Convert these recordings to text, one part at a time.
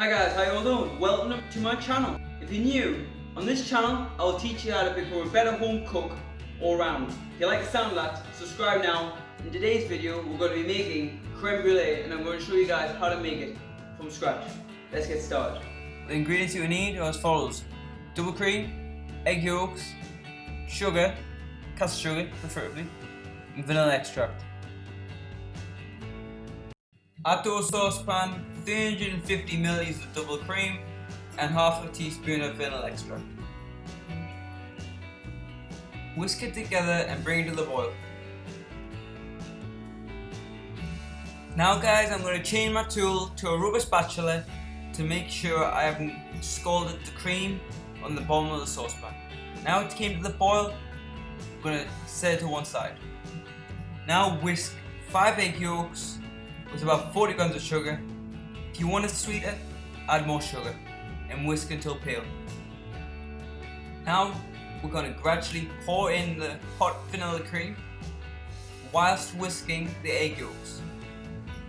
Hi guys, how you all doing? Welcome to my channel. If you're new, on this channel I will teach you how to become a better home cook all round. If you like the sound of that, subscribe now. In today's video we're going to be making creme brulee and I'm going to show you guys how to make it from scratch. Let's get started. The ingredients you need are as follows: double cream, egg yolks, sugar, caster sugar preferably, and vanilla extract. Add to a saucepan 350 ml of double cream and half a teaspoon of vanilla extract. Whisk it together and bring it to the boil. Now guys, I'm going to change my tool to a rubber spatula to make sure I haven't scalded the cream on the bottom of the saucepan. Now it came to the boil, I'm going to set it to one side. Now whisk 5 egg yolks with about 40 grams of sugar. If you want it sweeter, add more sugar and whisk until pale. Now we're going to gradually pour in the hot vanilla cream whilst whisking the egg yolks.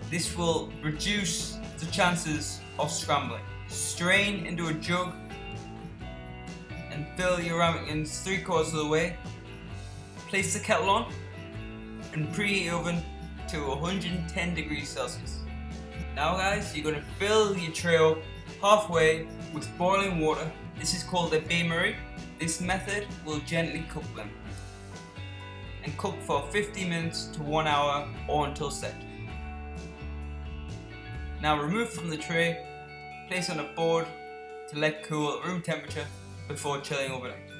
This will reduce the chances of scrambling. Strain into a jug and fill your ramekins 3/4 of the way. Place the kettle on and preheat the oven to 110 degrees Celsius. Now guys, you're going to fill your tray up halfway with boiling water. This is called a bain-marie. This method will gently cook them and cook for 50 minutes to 1 hour or until set. Now remove from the tray, place on a board to let cool at room temperature before chilling overnight.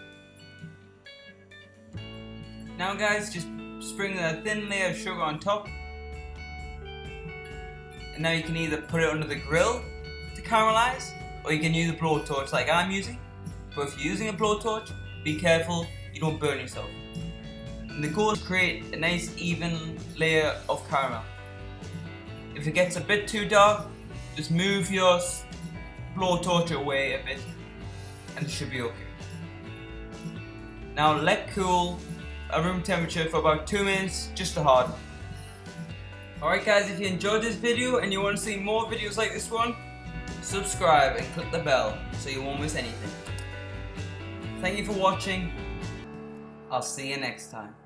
Now guys, just sprinkle a thin layer of sugar on top. And now you can either put it under the grill to caramelize, or you can use a blowtorch like I'm using. But if you're using a blowtorch, be careful you don't burn yourself. And the goal is to create a nice even layer of caramel. If it gets a bit too dark, just move your blowtorch away a bit and it should be okay. Now let cool at room temperature for about 2 minutes just to harden. Alright guys, if you enjoyed this video and you want to see more videos like this one, subscribe and click the bell so you won't miss anything. Thank you for watching. I'll see you next time.